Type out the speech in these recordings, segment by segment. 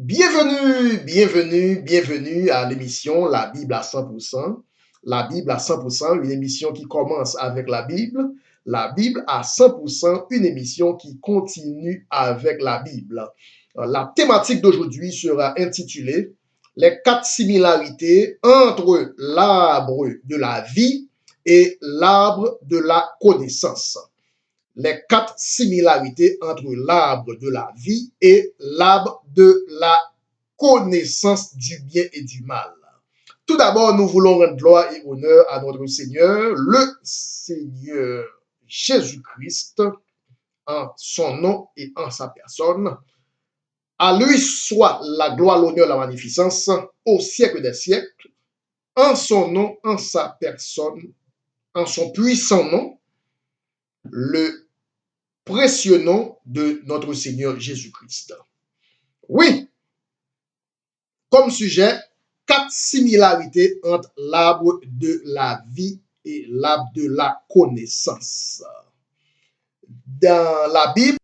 Bienvenue à l'émission La Bible à 100%. La Bible à 100%, une émission qui commence avec la Bible. La Bible à 100%, une émission qui continue avec la Bible. La thématique d'aujourd'hui sera intitulée Les 4 similarités entre l'arbre de la vie et l'arbre de la connaissance. Les 4 similarités entre l'arbre de la vie et l'arbre de la connaissance du bien et du mal. Tout d'abord, nous voulons rendre gloire et honneur à notre Seigneur, le Seigneur Jésus-Christ, en son nom et en sa personne. À lui soit la gloire, l'honneur, la magnificence au siècle des siècles, en son nom, en sa personne, en son puissant nom, le précieux nom de notre Seigneur Jésus-Christ. Oui, comme sujet, 4 similarités entre l'arbre de la vie et l'arbre de la connaissance. Dans la Bible,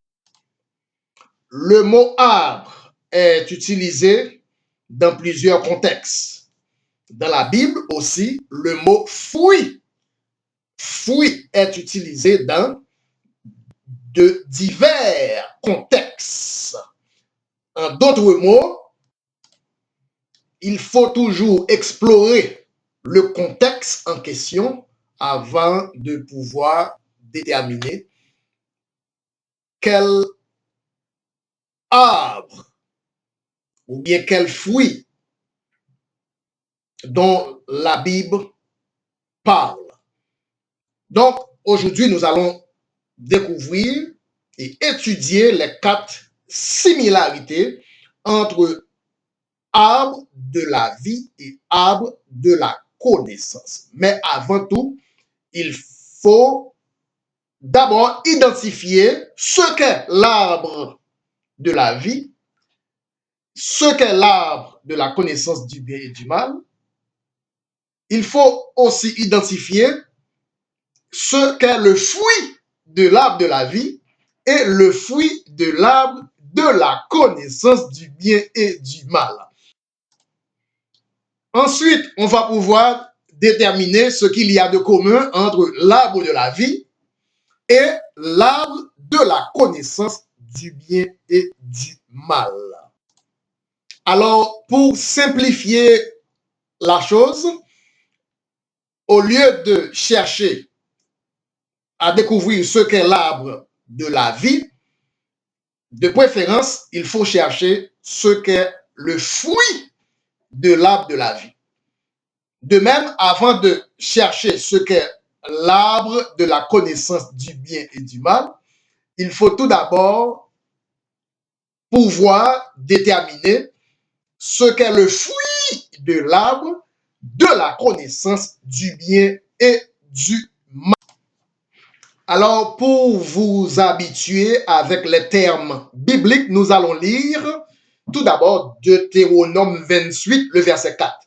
le mot arbre est utilisé dans plusieurs contextes. Dans la Bible aussi, le mot fruit est utilisé dans de divers contextes. En d'autres mots, il faut toujours explorer le contexte en question avant de pouvoir déterminer quel arbre ou bien quel fruit dont la Bible parle. Donc, aujourd'hui, nous allons découvrir et étudier les 4 similarités entre arbre de la vie et arbre de la connaissance. Mais avant tout, il faut d'abord identifier ce qu'est l'arbre de la vie, ce qu'est l'arbre de la connaissance du bien et du mal. Il faut aussi identifier ce qu'est le fruit de l'arbre de la vie et le fruit de l'arbre de la connaissance du bien et du mal. Ensuite, on va pouvoir déterminer ce qu'il y a de commun entre l'arbre de la vie et l'arbre de la connaissance du bien et du mal. Alors, pour simplifier la chose, au lieu de chercher à découvrir ce qu'est l'arbre de la vie, de préférence, il faut chercher ce qu'est le fruit de l'arbre de la vie. De même, avant de chercher ce qu'est l'arbre de la connaissance du bien et du mal, il faut tout d'abord pouvoir déterminer ce qu'est le fruit de l'arbre de la connaissance du bien et du mal. Alors, pour vous habituer avec les termes bibliques, nous allons lire tout d'abord Deutéronome 28, le verset 4.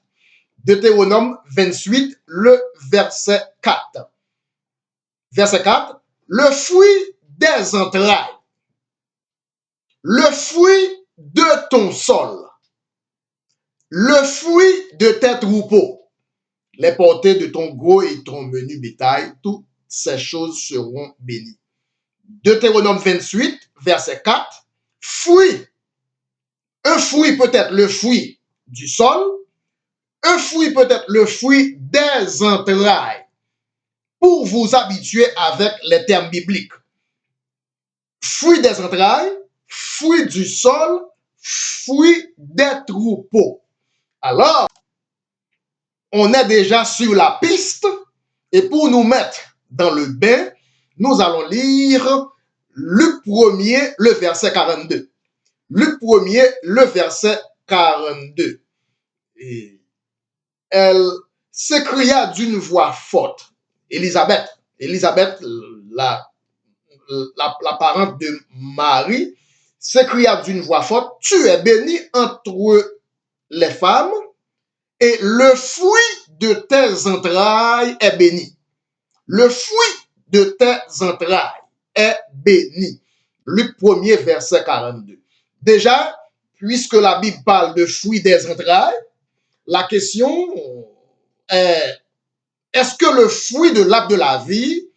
Deutéronome 28, le verset 4. Verset 4. Le fruit des entrailles, le fruit de ton sol, le fruit de tes troupeaux, les portées de ton gros et ton menu bétail, toutes ces choses seront bénies. Deutéronome 28, verset 4. Fruit. Un fruit peut être le fruit du sol, un fruit peut être le fruit des entrailles. Pour vous habituer avec les termes bibliques. Fruit des entrailles, fruit du sol, fruit des troupeaux. Alors, on est déjà sur la piste et pour nous mettre dans le bain, nous allons lire Luc 1er, le verset 42. Luc 1er, le verset 42. Et elle s'écria d'une voix forte. Élisabeth, la parente de Marie, s'écria d'une voix forte, tu es bénie entre les femmes et le fruit de tes entrailles est béni. Le fruit de tes entrailles est béni. Luc 1er, verset 42. Déjà, puisque la Bible parle de fruits des entrailles, la question est, est-ce que le fruit de l'arbre de la vie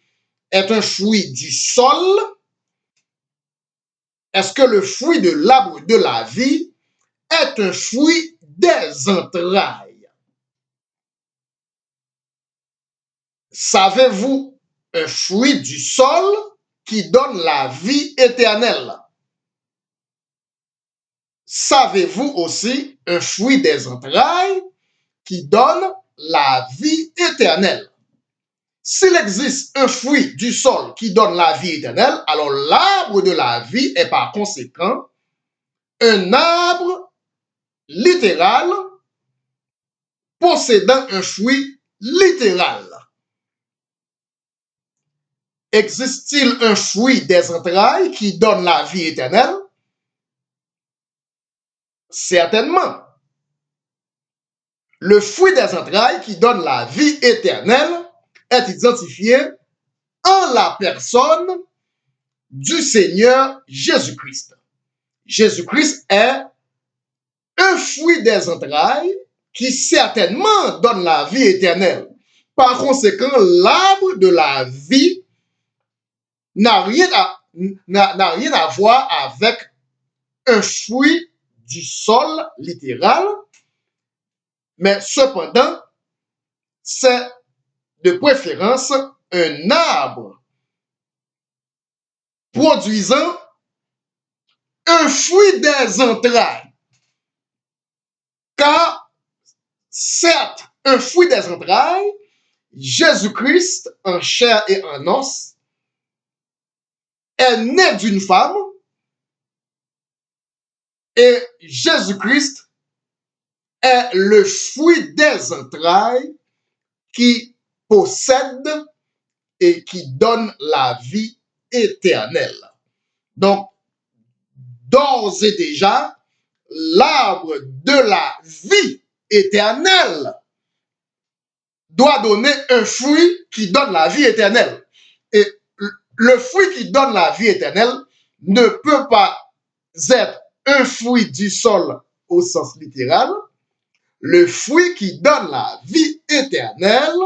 est un fruit du sol? Est-ce que le fruit de l'arbre de la vie est un fruit des entrailles? Savez-vous un fruit du sol qui donne la vie éternelle? Savez-vous aussi un fruit des entrailles qui donne la vie éternelle? S'il existe un fruit du sol qui donne la vie éternelle, alors l'arbre de la vie est par conséquent un arbre littéral possédant un fruit littéral. Existe-t-il un fruit des entrailles qui donne la vie éternelle? Certainement. Le fruit des entrailles qui donne la vie éternelle est identifié en la personne du Seigneur Jésus-Christ. Jésus-Christ est un fruit des entrailles qui certainement donne la vie éternelle. Par conséquent, l'arbre de la vie n'a rien à voir avec un fruit du sol littéral, mais cependant, c'est de préférence un arbre produisant un fruit des entrailles. Car, certes, un fruit des entrailles, Jésus-Christ, en chair et en os, est né d'une femme et Jésus-Christ est le fruit des entrailles qui possède et qui donne la vie éternelle. Donc, d'ores et déjà, l'arbre de la vie éternelle doit donner un fruit qui donne la vie éternelle. Et le fruit qui donne la vie éternelle ne peut pas être un fruit du sol au sens littéral. Le fruit qui donne la vie éternelle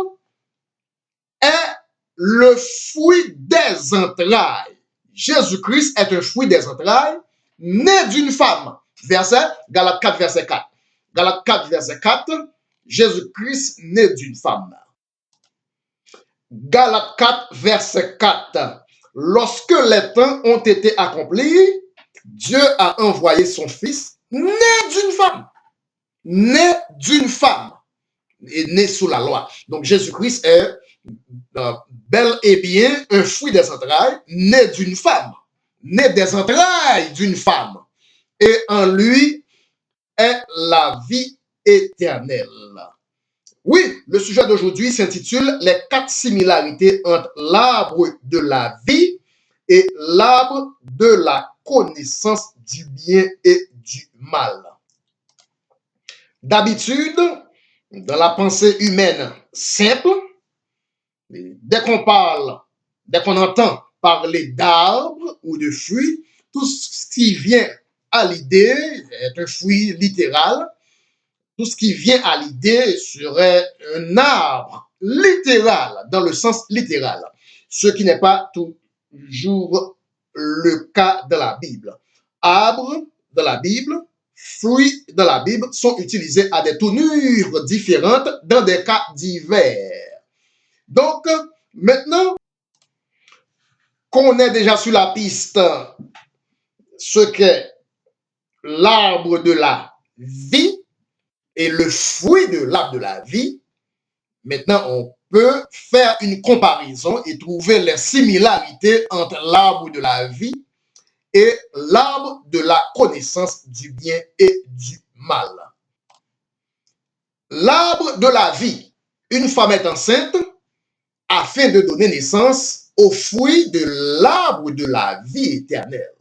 est le fruit des entrailles. Jésus-Christ est un fruit des entrailles, né d'une femme. Verset, Galates 4, verset 4. Galates 4, verset 4, Jésus-Christ né d'une femme. Galates 4, verset 4. Lorsque les temps ont été accomplis, Dieu a envoyé son Fils, né d'une femme. Né d'une femme. Et né sous la loi. Donc Jésus-Christ est bel et bien un fruit des entrailles, né d'une femme. Né des entrailles d'une femme. Et en lui est la vie éternelle. Oui, le sujet d'aujourd'hui s'intitule Les 4 similarités entre l'arbre de la vie et l'arbre de la connaissance du bien et du mal. D'habitude, dans la pensée humaine simple, dès qu'on entend parler d'arbres ou de fruits, tout ce qui vient à l'idée est un fruit littéral. Tout ce qui vient à l'idée serait un arbre littéral, dans le sens littéral, ce qui n'est pas toujours le cas de la Bible. Arbre de la Bible, fruits de la Bible sont utilisés à des tournures différentes dans des cas divers. Donc, maintenant qu'on est déjà sur la piste ce qu'est l'arbre de la vie et le fruit de l'arbre de la vie, maintenant on peut faire une comparaison et trouver les similarités entre l'arbre de la vie et l'arbre de la connaissance du bien et du mal. L'arbre de la vie, une femme est enceinte afin de donner naissance au fruit de l'arbre de la vie éternelle.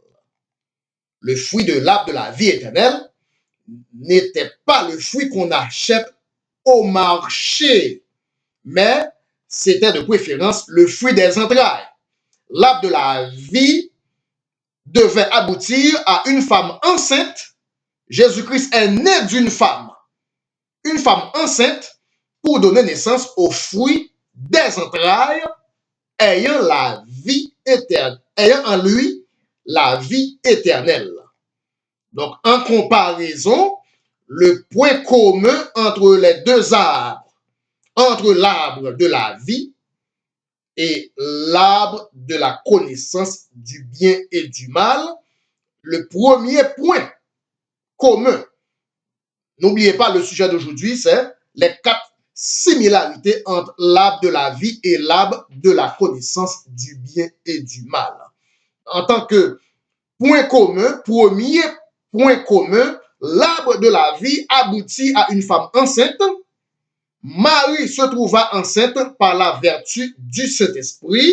Le fruit de l'arbre de la vie éternelle n'était pas le fruit qu'on achète au marché, mais c'était de préférence le fruit des entrailles. L'arbre de la vie devait aboutir à une femme enceinte Jésus-Christ est né d'une femme, une femme enceinte, pour donner naissance au fruit des entrailles, ayant la vie éternelle, ayant en lui la vie éternelle. Donc, en comparaison, le point commun entre les deux arbres, entre l'arbre de la vie et l'arbre de la connaissance du bien et du mal, le premier point commun, n'oubliez pas le sujet d'aujourd'hui, c'est les 4 similarités entre l'arbre de la vie et l'arbre de la connaissance du bien et du mal. En tant que point commun, premier point commun, l'arbre de la vie aboutit à une femme enceinte. Marie se trouva enceinte par la vertu du Saint-Esprit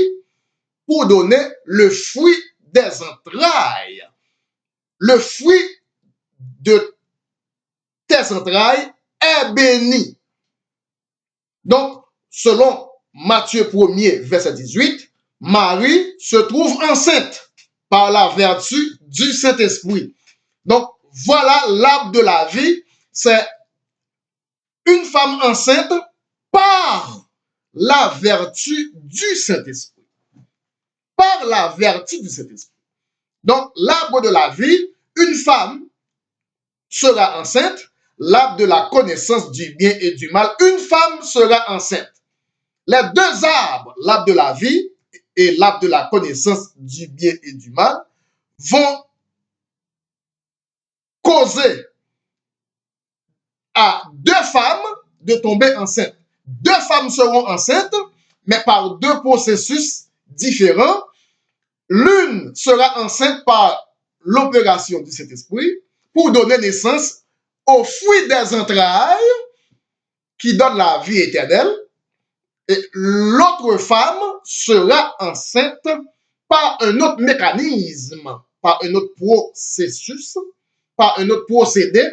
pour donner le fruit des entrailles. Le fruit de tes entrailles est béni. Donc, selon Matthieu 1er, verset 18, Marie se trouve enceinte par la vertu du Saint-Esprit. Donc, voilà l'arbre de la vie, c'est une femme enceinte par la vertu du Saint-Esprit. Par la vertu du Saint-Esprit. Donc, l'arbre de la vie, une femme sera enceinte. L'arbre de la connaissance du bien et du mal, une femme sera enceinte. Les deux arbres, l'arbre de la vie et l'arbre de la connaissance du bien et du mal, vont causer à 2 femmes de tomber enceintes. 2 femmes seront enceintes, mais par 2 processus différents. L'une sera enceinte par l'opération du Saint-Esprit pour donner naissance au fruit des entrailles qui donne la vie éternelle. Et l'autre femme sera enceinte par un autre mécanisme, par un autre processus, par un autre procédé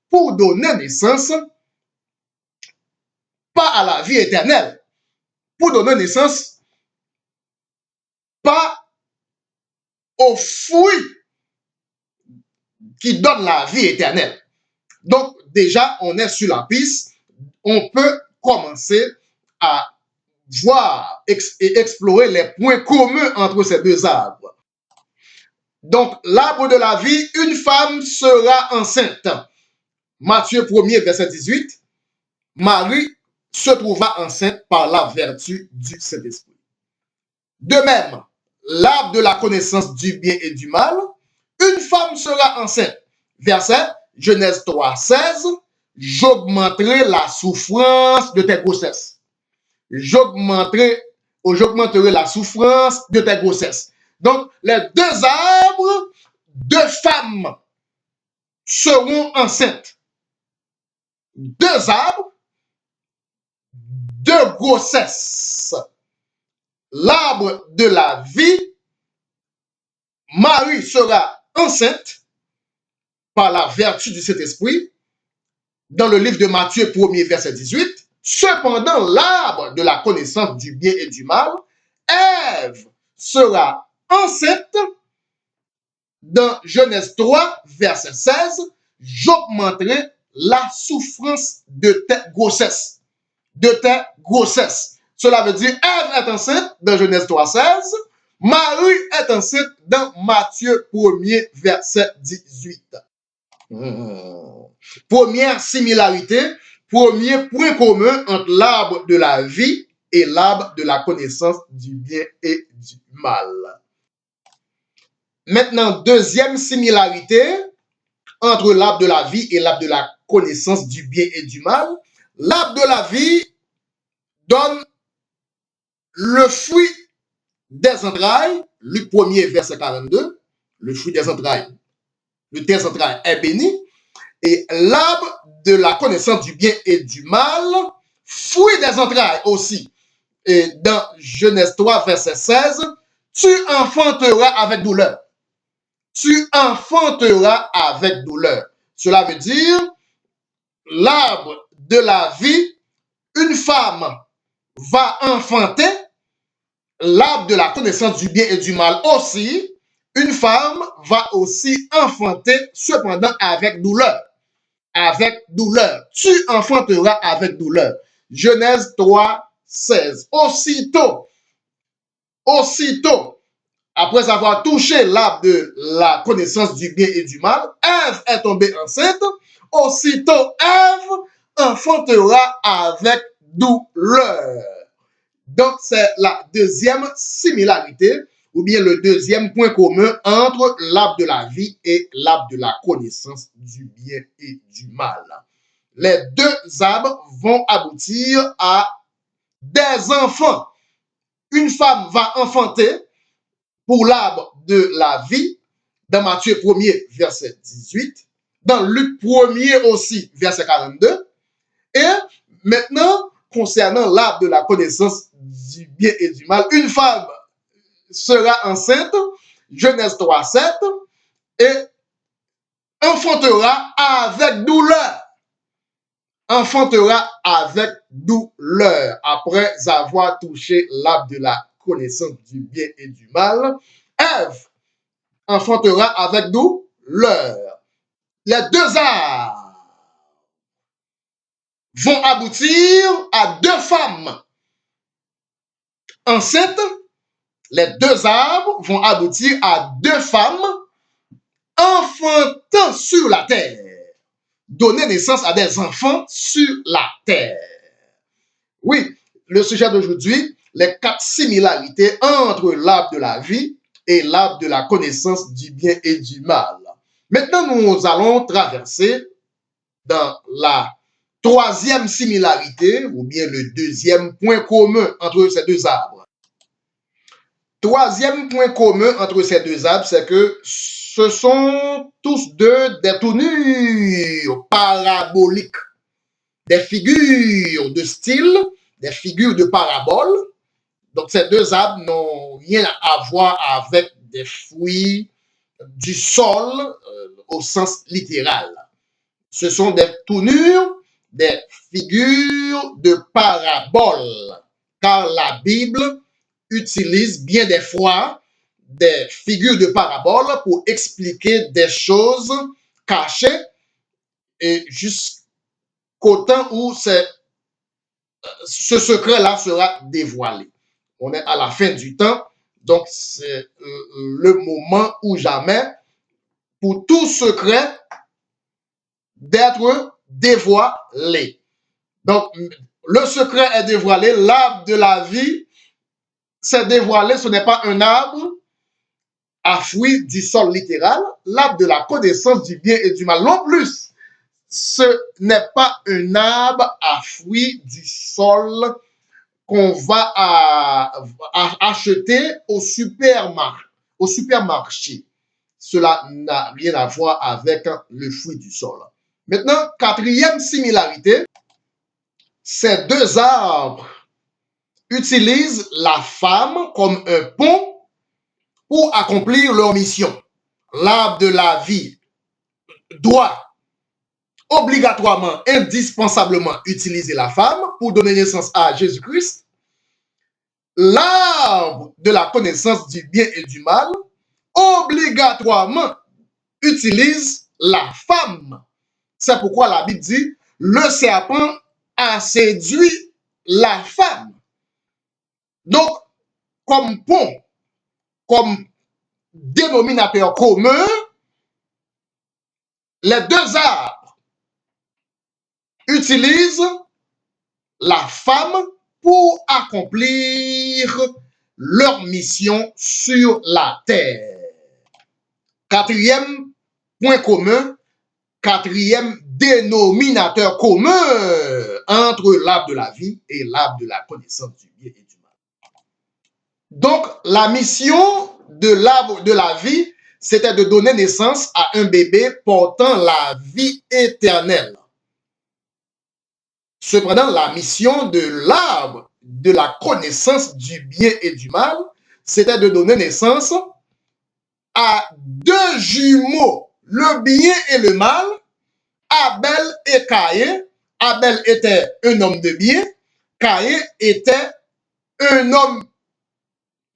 pour donner naissance pas à la vie éternelle, pour donner naissance pas au fruit qui donne la vie éternelle. Donc, déjà, on est sur la piste. On peut commencer à voir et explorer les points communs entre ces deux arbres. Donc, l'arbre de la vie, une femme sera enceinte. Matthieu 1er, verset 18. Marie se trouva enceinte par la vertu du Saint-Esprit. De même, l'arbre de la connaissance du bien et du mal, une femme sera enceinte. Verset Genèse 3, 16. J'augmenterai la souffrance de tes grossesses. J'augmenterai la souffrance de tes grossesses. Donc, les 2 arbres, 2 femmes seront enceintes. 2 arbres, 2 grossesses. L'arbre de la vie, Marie sera enceinte par la vertu du Saint-Esprit, dans le livre de Matthieu 1er, verset 18. Cependant, l'arbre de la connaissance du bien et du mal, Ève sera enceinte dans Genèse 3, verset 16. J'augmenterai la souffrance de tes grossesses. De tes grossesses. Cela veut dire, Ève est enceinte dans Genèse 3, 16. Marie est enceinte dans Matthieu 1er, verset 18. Première similarité, premier point commun entre l'arbre de la vie et l'arbre de la connaissance du bien et du mal. Maintenant, deuxième similarité entre l'arbre de la vie et l'arbre de la connaissance du bien et du mal. L'arbre de la vie donne le fruit des entrailles, Luc 1er, verset 42, le fruit des entrailles, le tes entrailles est béni. Et l'arbre de la connaissance du bien et du mal, fruit des entrailles aussi. Et dans Genèse 3, verset 16, tu enfanteras avec douleur. Tu enfanteras avec douleur. Cela veut dire, l'arbre de la vie, une femme va enfanter, l'arbre de la connaissance du bien et du mal aussi, une femme va aussi enfanter, cependant avec douleur. Avec douleur. Tu enfanteras avec douleur. Genèse 3, 16. Aussitôt, après avoir touché l'arbre de la connaissance du bien et du mal, Ève est tombée enceinte. Aussitôt, Ève enfantera avec douleur. Donc, c'est la deuxième similarité, ou bien le deuxième point commun entre l'arbre de la vie et l'arbre de la connaissance du bien et du mal. Les deux arbres vont aboutir à des enfants. Une femme va enfanter pour l'arbre de la vie, dans Matthieu 1er, verset 18, dans Luc 1er aussi, verset 42, et maintenant, concernant l'arbre de la connaissance du bien et du mal, une femme sera enceinte, Genèse 3, 7, et enfantera avec douleur. Enfantera avec douleur après avoir touché l'arbre de la connaissance du bien et du mal. Ève enfantera avec douleur. Les deux arbres vont aboutir à deux femmes enceintes. Les deux arbres vont aboutir à deux femmes enfantant sur la terre. Donner naissance à des enfants sur la terre. Oui, le sujet d'aujourd'hui, les 4 similarités entre l'arbre de la vie et l'arbre de la connaissance du bien et du mal. Maintenant, nous allons traverser dans la troisième similarité, ou bien le deuxième point commun entre ces deux arbres. Troisième point commun entre ces deux arbres, c'est que ce sont tous deux des tournures paraboliques, des figures de style, des figures de parabole. Donc, ces deux arbres n'ont rien à voir avec des fruits du sol au sens littéral. Ce sont des tournures, des figures de parabole, car la Bible utilise bien des fois des figures de parabole pour expliquer des choses cachées et jusqu'au temps où ce secret-là sera dévoilé. On est à la fin du temps, donc c'est le moment ou jamais pour tout secret d'être dévoilé. Donc, le secret est dévoilé, l'arbre de la vie s'est dévoilé, ce n'est pas un arbre à fruits du sol littéral, l'arbre de la connaissance du bien et du mal. Non plus, ce n'est pas un arbre à fruits du sol qu'on va acheter au supermarché. Cela n'a rien à voir avec le fruit du sol. Maintenant, quatrième similarité, ces deux arbres utilisent la femme comme un pont pour accomplir leur mission. L'arbre de la vie doit obligatoirement, indispensablement utiliser la femme pour donner naissance à Jésus-Christ. L'arbre de la connaissance du bien et du mal obligatoirement utilise la femme. C'est pourquoi la Bible dit, le serpent a séduit la femme. Donc, comme pont, comme dénominateur commun, les deux arbres utilisent la femme pour accomplir leur mission sur la terre. Quatrième point commun, quatrième dénominateur commun entre l'arbre de la vie et l'arbre de la connaissance du bien et du mal. Donc, la mission de l'arbre de la vie, c'était de donner naissance à un bébé portant la vie éternelle. Cependant, la mission de l'arbre de la connaissance du bien et du mal, c'était de donner naissance à deux jumeaux, le bien et le mal, Abel et Caïn. Abel était un homme de bien, Caïn était un homme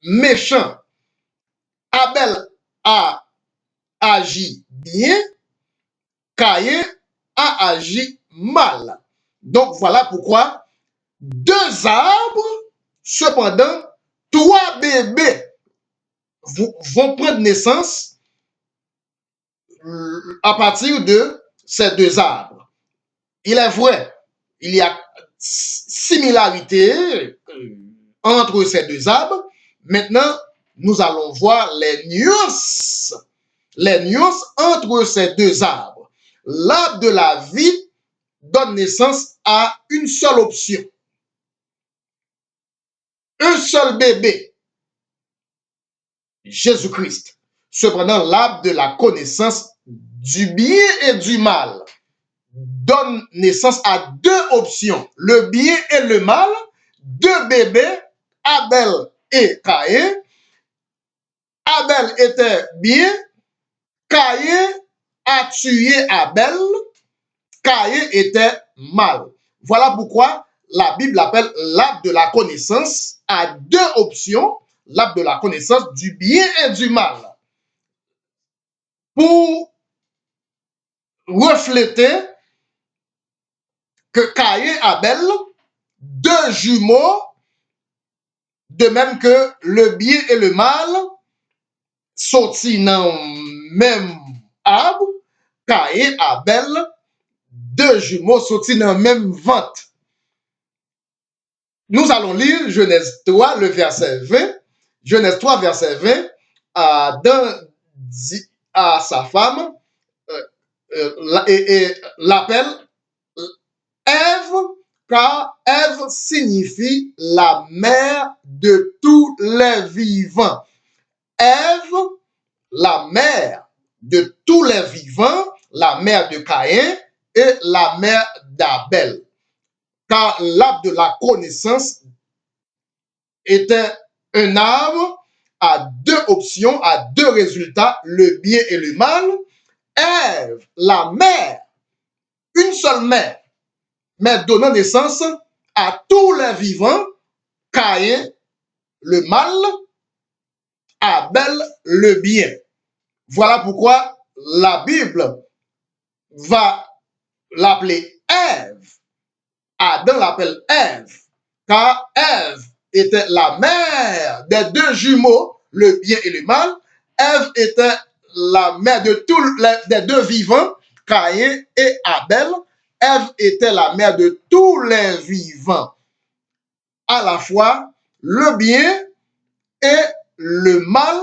méchant. Abel a agi bien, Caïn a agi mal. Donc voilà pourquoi deux arbres, cependant, trois bébés vont prendre naissance à partir de ces deux arbres. Il est vrai, il y a similarité entre ces deux arbres. Maintenant, nous allons voir les nuances entre ces deux arbres. L'arbre de la vie donne naissance à une seule option. Un seul bébé, Jésus-Christ. Cependant, l'arbre de la connaissance du bien et du mal donne naissance à deux options, le bien et le mal, deux bébés, Abel et Caïn. Abel était bien, Caïn a tué Abel, Caïn était mal. Voilà pourquoi la Bible appelle l'arbre de la connaissance à deux options, l'arbre de la connaissance du bien et du mal. Pour refléter que Caïn et Abel, deux jumeaux, de même que le bien et le mal, sortis dans le même arbre, Caïn et Abel, deux jumeaux sortis dans le même ventre. Nous allons lire Genèse 3, le verset 20. Genèse 3, verset 20. Adam dit à sa femme et l'appelle Ève, car Ève signifie la mère de tous les vivants. Ève, la mère de tous les vivants, la mère de Caïn et la mère d'Abel. Car l'arbre de la connaissance était un arbre à deux options, à deux résultats, le bien et le mal. Ève, la mère, une seule mère, mais donnant naissance à tous les vivants, Caïn, le mal, Abel, le bien. Voilà pourquoi la Bible va l'appeler Ève. Adam l'appelle Ève, car Ève était la mère des deux jumeaux, le bien et le mal. Ève était la mère de des deux vivants, Caïn et Abel. Ève était la mère de tous les vivants. À la fois le bien et le mal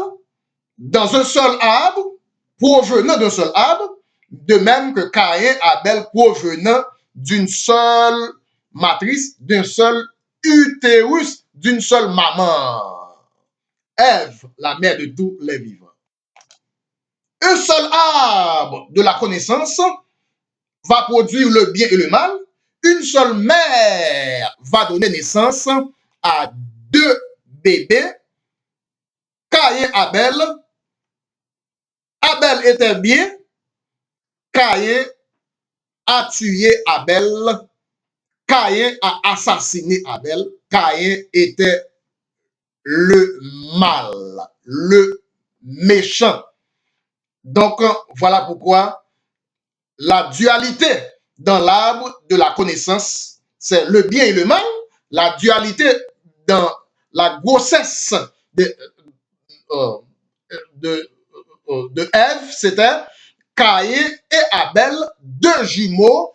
dans un seul arbre, provenant d'un seul arbre, de même que Caïn et Abel provenant d'une seule matrice, d'un seul utérus, d'une seule maman. Ève, la mère de tous les vivants. Un seul arbre de la connaissance va produire le bien et le mal. Une seule mère va donner naissance à deux bébés, Caïn et Abel. Abel était bien, Caïn a tué Abel, Caïn a assassiné Abel, Caïn était le mal, le méchant. Donc, voilà pourquoi la dualité dans l'arbre de la connaissance, c'est le bien et le mal. La dualité dans la grossesse de Ève, c'était Caïn et Abel, deux jumeaux.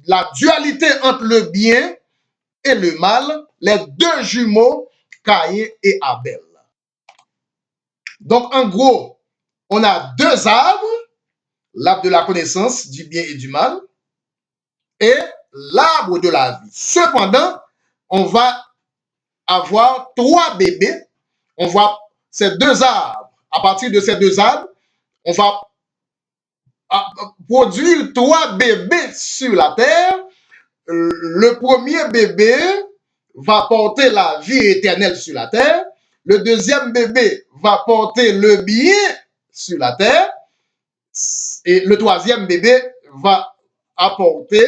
La dualité entre le bien et le mal, les deux jumeaux, Caïn et Abel. Donc, en gros, on a deux arbres, l'arbre de la connaissance du bien et du mal, et l'arbre de la vie. Cependant, on va avoir trois bébés. On voit ces deux arbres. À partir de ces deux arbres, on va produire trois bébés sur la terre. Le premier bébé va porter la vie éternelle sur la terre. Le deuxième bébé va porter le bien sur la terre. Et le troisième bébé va apporter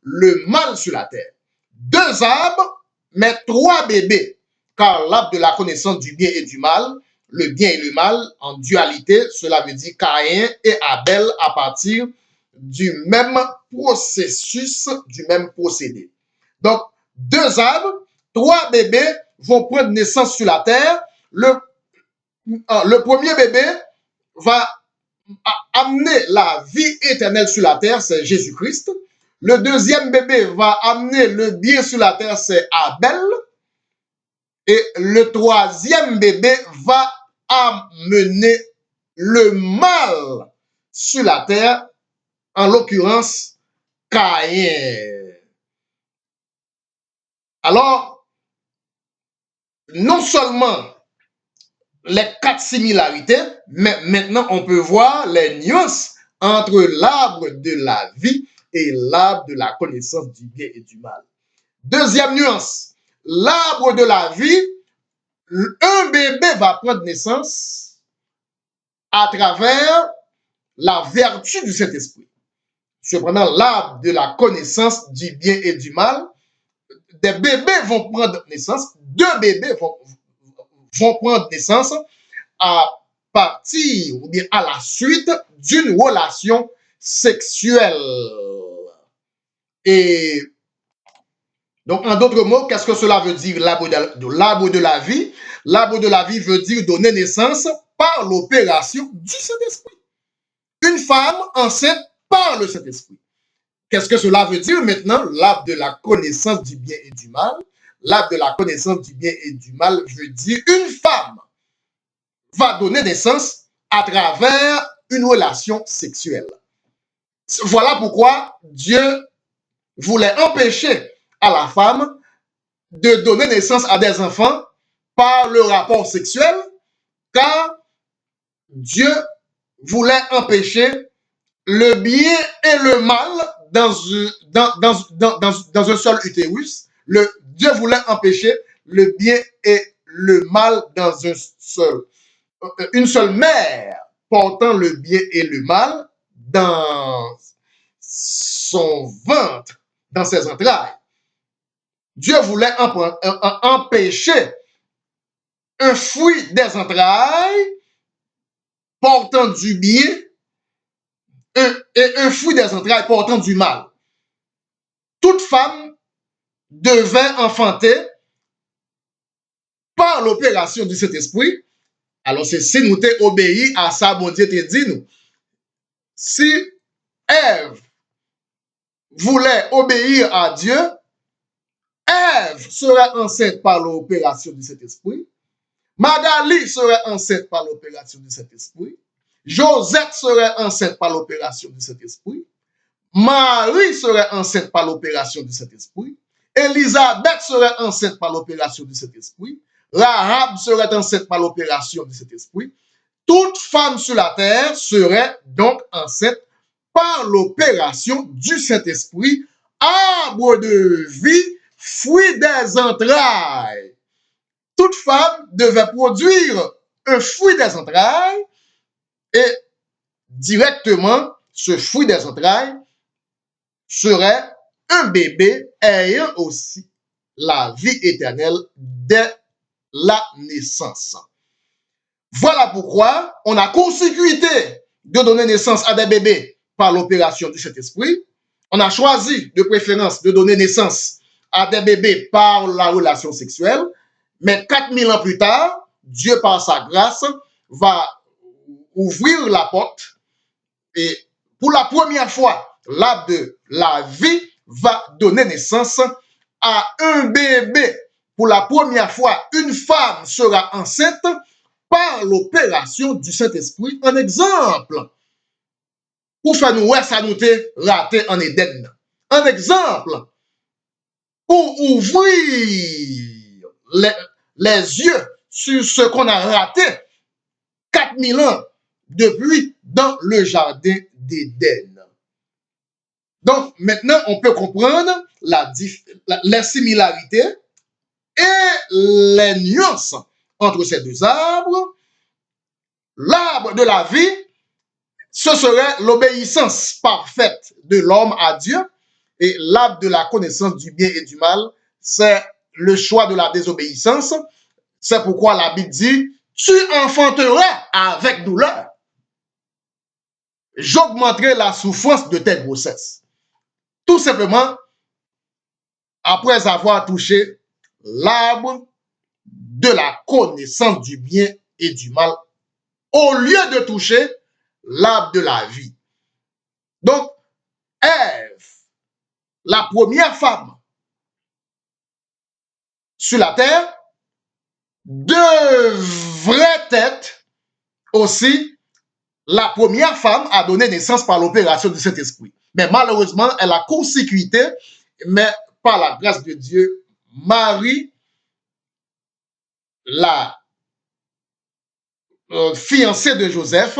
le mal sur la terre. Deux arbres, mais trois bébés. Car l'arbre de la connaissance du bien et du mal, le bien et le mal en dualité, cela veut dire Caïn et Abel à partir du même processus, du même procédé. Donc, deux arbres, trois bébés vont prendre naissance sur la terre. Le premier bébé va amener la vie éternelle sur la terre, c'est Jésus-Christ. Le deuxième bébé va amener le bien sur la terre, c'est Abel. Et le troisième bébé va amener le mal sur la terre, en l'occurrence Caïn. Alors, non seulement les quatre similarités, mais maintenant on peut voir les nuances entre l'arbre de la vie et l'arbre de la connaissance du bien et du mal. Deuxième nuance, l'arbre de la vie, un bébé va prendre naissance à travers la vertu du Saint-Esprit. Cependant, l'arbre de la connaissance du bien et du mal, des bébés vont prendre naissance, deux bébés vont prendre naissance à partir ou bien à la suite d'une relation sexuelle. Et donc, en d'autres mots, qu'est-ce que cela veut dire, l'arbre de la vie? L'arbre de la vie veut dire donner naissance par l'opération du Saint-Esprit. Une femme enceinte par le Saint-Esprit. Qu'est-ce que cela veut dire maintenant? L'arbre de la connaissance du bien et du mal. L'arbre de la connaissance du bien et du mal veut dire une femme va donner naissance à travers une relation sexuelle. Voilà pourquoi Dieu voulait empêcher à la femme de donner naissance à des enfants par le rapport sexuel, car Dieu voulait empêcher le bien et le mal dans un seul utérus. Dieu voulait empêcher le bien et le mal dans une seule mère portant le bien et le mal dans son ventre, dans ses entrailles. Dieu voulait empêcher un fruit des entrailles portant du bien et un fruit des entrailles portant du mal. Toute femme devait enfanter par l'opération du Saint-Esprit. Alors, c'est si nous t'es obéi à ça, bon Dieu te dit nous. Si Ève voulait obéir à Dieu, Ève serait enceinte par l'opération du Saint-Esprit. Magali serait enceinte par l'opération du Saint-Esprit. Josette serait enceinte par l'opération du Saint-Esprit. Marie serait enceinte par l'opération du Saint-Esprit. Élisabeth serait enceinte par l'opération du Saint-Esprit. Rahab serait enceinte par l'opération du Saint-Esprit. Toute femme sur la terre serait donc enceinte par l'opération du Saint-Esprit, arbre de vie, fruit des entrailles. Toute femme devait produire un fruit des entrailles et directement, ce fruit des entrailles serait un bébé ayant aussi la vie éternelle dès la naissance. Voilà pourquoi on a consécuité de donner naissance à des bébés par l'opération du Saint-Esprit. On a choisi de préférence de donner naissance à des bébés par la relation sexuelle. Mais 4000 ans plus tard, Dieu par sa grâce va ouvrir la porte et pour la première fois, l'arbre de la vie va donner naissance à un bébé. Pour la première fois, une femme sera enceinte par l'opération du Saint-Esprit. Un exemple, pour faire nous, ça nous a raté en Éden. Un exemple, pour ouvrir les yeux sur ce qu'on a raté 4000 ans depuis dans le jardin d'Éden. Donc, maintenant, on peut comprendre les similarités et les nuances entre ces deux arbres. L'arbre de la vie, ce serait l'obéissance parfaite de l'homme à Dieu. Et l'arbre de la connaissance du bien et du mal, c'est le choix de la désobéissance. C'est pourquoi la Bible dit tu enfanteras avec douleur. J'augmenterai la souffrance de tes grossesses. Tout simplement, après avoir touché l'arbre de la connaissance du bien et du mal, au lieu de toucher l'arbre de la vie. Donc, Ève, la première femme sur la terre, devrait être aussi la première femme à donner naissance par l'opération du Saint-Esprit. Mais malheureusement, elle a court-circuité, mais par la grâce de Dieu, Marie, la fiancée de Joseph,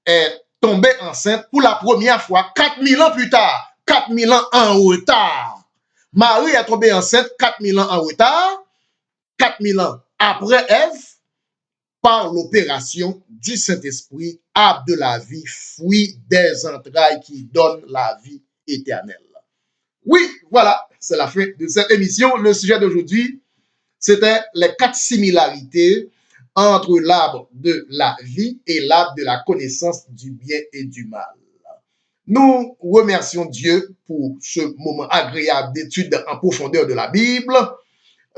est tombée enceinte pour la première fois 4000 ans plus tard, 4000 ans en retard. Marie est tombée enceinte 4000 ans en retard, 4000 ans après Ève, par l'opération du Saint-Esprit, arbre de la vie, fruit des entrailles qui donne la vie éternelle. Oui, voilà, c'est la fin de cette émission. Le sujet d'aujourd'hui, c'était les 4 similarités entre l'arbre de la vie et l'arbre de la connaissance du bien et du mal. Nous remercions Dieu pour ce moment agréable d'étude en profondeur de la Bible.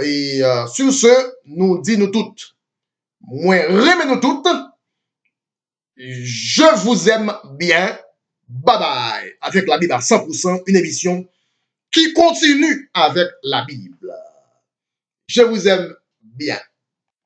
Et sur ce, nous disons toutes, moi, remets-nous toutes. Je vous aime bien. Bye bye. Avec la Bible à 100%, une émission qui continue avec la Bible. Je vous aime bien.